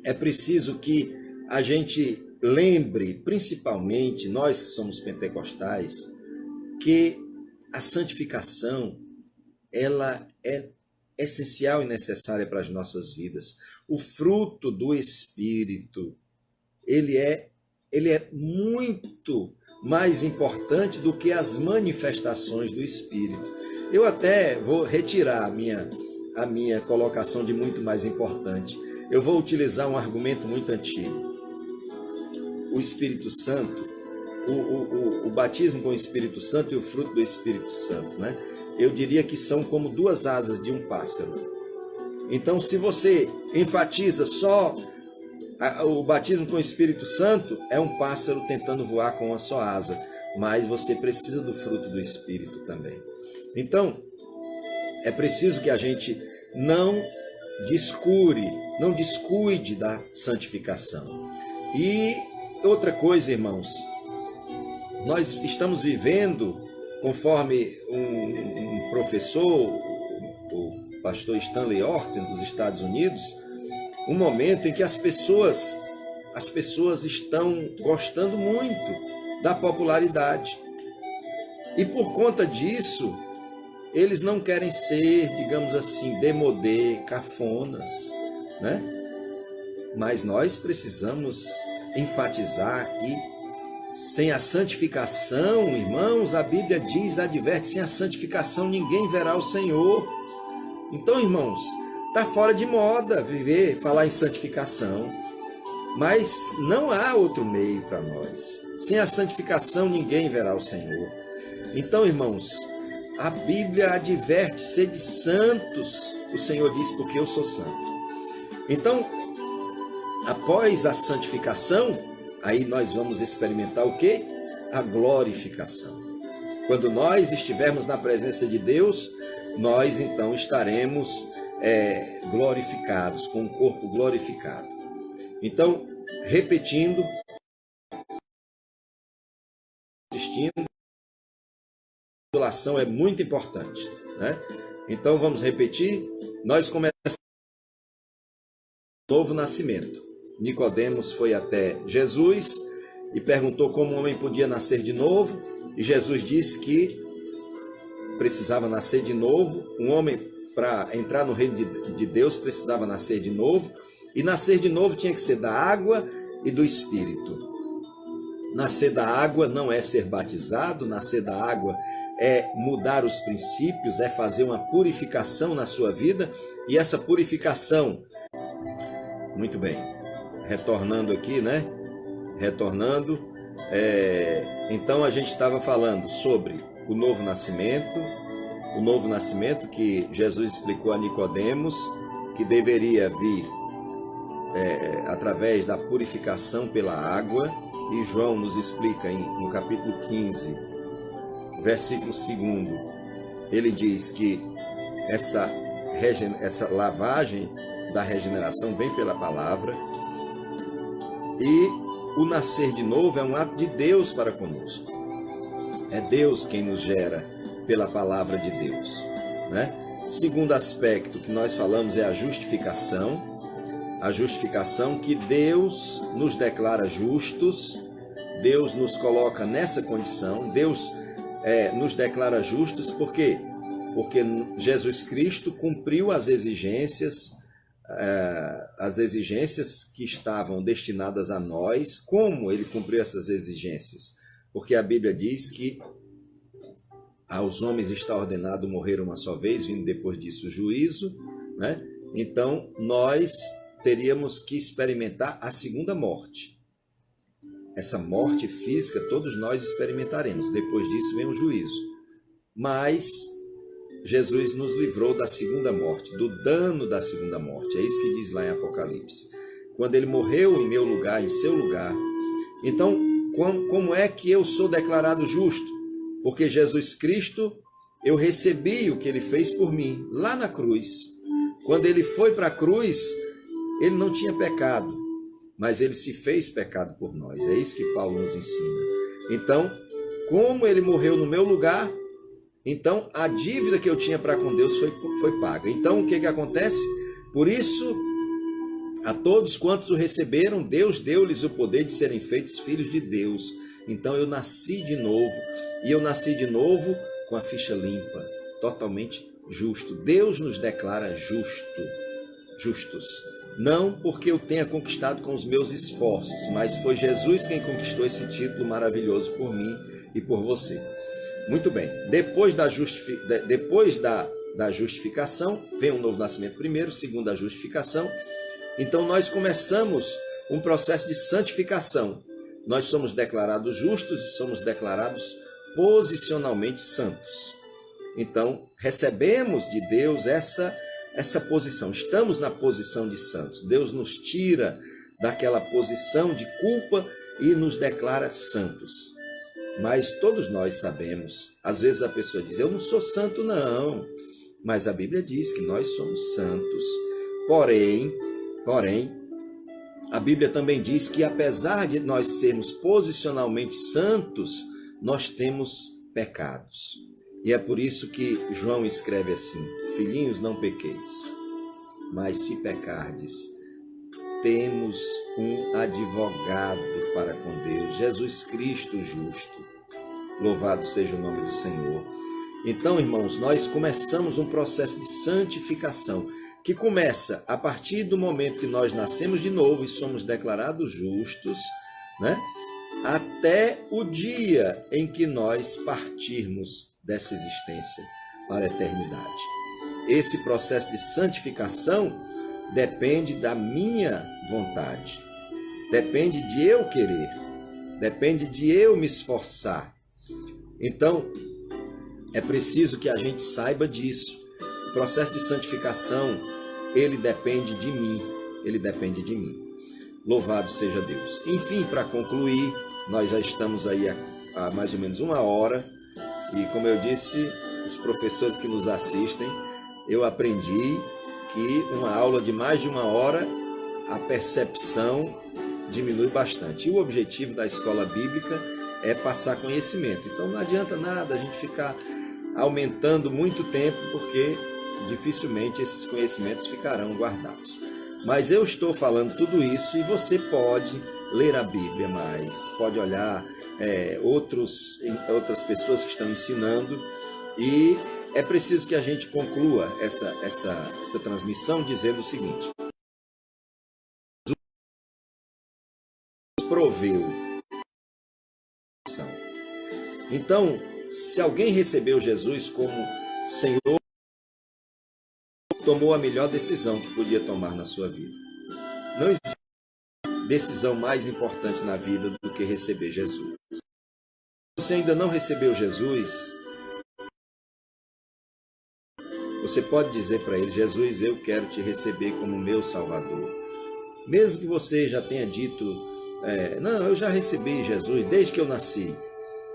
é preciso que a gente lembre, principalmente nós que somos pentecostais, que a santificação ela é essencial e necessária para as nossas vidas. O fruto do Espírito, ele é muito mais importante do que as manifestações do Espírito. Eu até vou retirar a minha colocação de muito mais importante. Eu vou utilizar um argumento muito antigo. O Espírito Santo, o batismo com o Espírito Santo e o fruto do Espírito Santo, né? Eu diria que são como duas asas de um pássaro. Então, se você enfatiza só o batismo com o Espírito Santo, é um pássaro tentando voar com uma só asa, mas você precisa do fruto do Espírito também. Então, é preciso que a gente não descuide da santificação. E outra coisa, irmãos, nós estamos vivendo, conforme um professor, o pastor Stanley Orton, dos Estados Unidos, um momento em que as pessoas estão gostando muito da popularidade. E por conta disso, eles não querem ser, digamos assim, demodê, cafonas, né? Mas nós precisamos enfatizar que sem a santificação, irmãos, a Bíblia diz, adverte, sem a santificação ninguém verá o Senhor. Então, irmãos, está fora de moda falar em santificação, mas não há outro meio para nós. Sem a santificação ninguém verá o Senhor. Então, irmãos, a Bíblia adverte, sede santos, o Senhor diz, porque eu sou santo. Então, após a santificação, aí nós vamos experimentar o quê? A glorificação. Quando nós estivermos na presença de Deus, nós então estaremos glorificados, com o corpo glorificado. Então, repetindo, assistindo, a modulação é muito importante, né? Então vamos repetir. Nós começamos o novo nascimento. Nicodemos foi até Jesus e perguntou como um homem podia nascer de novo, e Jesus disse que precisava nascer de novo. Um homem para entrar no reino de Deus, precisava nascer de novo. E nascer de novo tinha que ser da água e do Espírito. Nascer da água não é ser batizado, nascer da água é mudar os princípios, é fazer uma purificação na sua vida. E essa purificação, muito bem, retornando aqui, né? Então a gente estava falando sobre o novo nascimento que Jesus explicou a Nicodemos, que deveria vir através da purificação pela água, e João nos explica no capítulo 15, versículo 2, ele diz que essa lavagem da regeneração vem pela palavra, e o nascer de novo é um ato de Deus para conosco. É Deus quem nos gera pela palavra de Deus, né? Segundo aspecto que nós falamos é a justificação. A justificação que Deus nos declara justos, Deus nos coloca nessa condição, Deus nos declara justos, por quê? Porque Jesus Cristo cumpriu as exigências que estavam destinadas a nós. Como ele cumpriu essas exigências? Porque a Bíblia diz que aos homens está ordenado morrer uma só vez, vindo depois disso o juízo, né? Então nós teríamos que experimentar a segunda morte. Essa morte física todos nós experimentaremos, depois disso vem o juízo. Mas Jesus nos livrou da segunda morte, do dano da segunda morte. É isso que diz lá em Apocalipse. Quando ele morreu em meu lugar, em seu lugar. Então, como é que eu sou declarado justo? Porque Jesus Cristo, eu recebi o que ele fez por mim, lá na cruz. Quando ele foi para a cruz, ele não tinha pecado, mas ele se fez pecado por nós. É isso que Paulo nos ensina. Então, como ele morreu no meu lugar, então a dívida que eu tinha para com Deus foi paga. Então, o que acontece? Por isso, a todos quantos o receberam, Deus deu-lhes o poder de serem feitos filhos de Deus. Então, eu nasci de novo, e eu nasci de novo com a ficha limpa, totalmente justo. Deus nos declara justos. Não porque eu tenha conquistado com os meus esforços, mas foi Jesus quem conquistou esse título maravilhoso por mim e por você. Muito bem, depois da justificação, vem um novo nascimento primeiro, segundo a justificação. Então nós começamos um processo de santificação. Nós somos declarados justos e somos declarados posicionalmente santos. Então recebemos de Deus essa posição, estamos na posição de santos. Deus nos tira daquela posição de culpa e nos declara santos. Mas todos nós sabemos, às vezes a pessoa diz, eu não sou santo não, mas a Bíblia diz que nós somos santos. Porém, a Bíblia também diz que apesar de nós sermos posicionalmente santos, nós temos pecados. E é por isso que João escreve assim, filhinhos, não pequeis, mas se pecardes, temos um advogado para com Deus, Jesus Cristo justo. Louvado seja o nome do Senhor. Então, irmãos, nós começamos um processo de santificação, que começa a partir do momento que nós nascemos de novo e somos declarados justos, né? Até o dia em que nós partirmos dessa existência para a eternidade. Esse processo de santificação depende da minha vontade, depende de eu querer, depende de eu me esforçar. Então, é preciso que a gente saiba disso. O processo de santificação, ele depende de mim, Louvado seja Deus. Enfim, para concluir, nós já estamos aí há mais ou menos 1 hora, e como eu disse, os professores que nos assistem, eu aprendi que uma aula de mais de 1 hora, a percepção diminui bastante. E o objetivo da escola bíblica é passar conhecimento. Então não adianta nada a gente ficar aumentando muito tempo, porque dificilmente esses conhecimentos ficarão guardados. Mas eu estou falando tudo isso e você pode ler a Bíblia mais, pode olhar outras pessoas que estão ensinando, e é preciso que a gente conclua essa transmissão dizendo o seguinte: Jesus proveu. Então, se alguém recebeu Jesus como Senhor, tomou a melhor decisão que podia tomar na sua vida. Não existe decisão mais importante na vida do que receber Jesus. Se você ainda não recebeu Jesus, você pode dizer para ele: Jesus, eu quero te receber como meu Salvador. Mesmo que você já tenha dito, não, eu já recebi Jesus desde que eu nasci.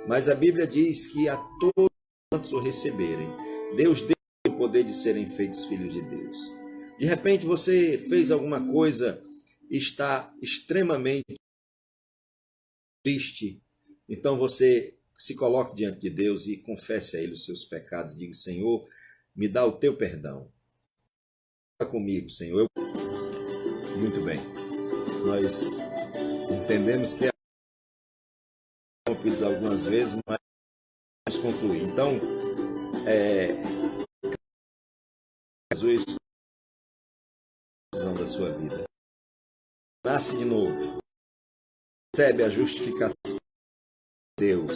Mas a Bíblia diz que a todos quantos o receberem, Deus deu o poder de serem feitos filhos de Deus. De repente você fez alguma coisa e está extremamente triste. Então você se coloque diante de Deus e confesse a Ele os seus pecados. Diga: Senhor, me dá o teu perdão. Fala comigo, Senhor. Muito bem. Nós entendemos que rompidos algumas vezes, mas vamos concluir. Então, Jesus, a decisão da sua vida. Nasce de novo. Recebe a justificação de Deus.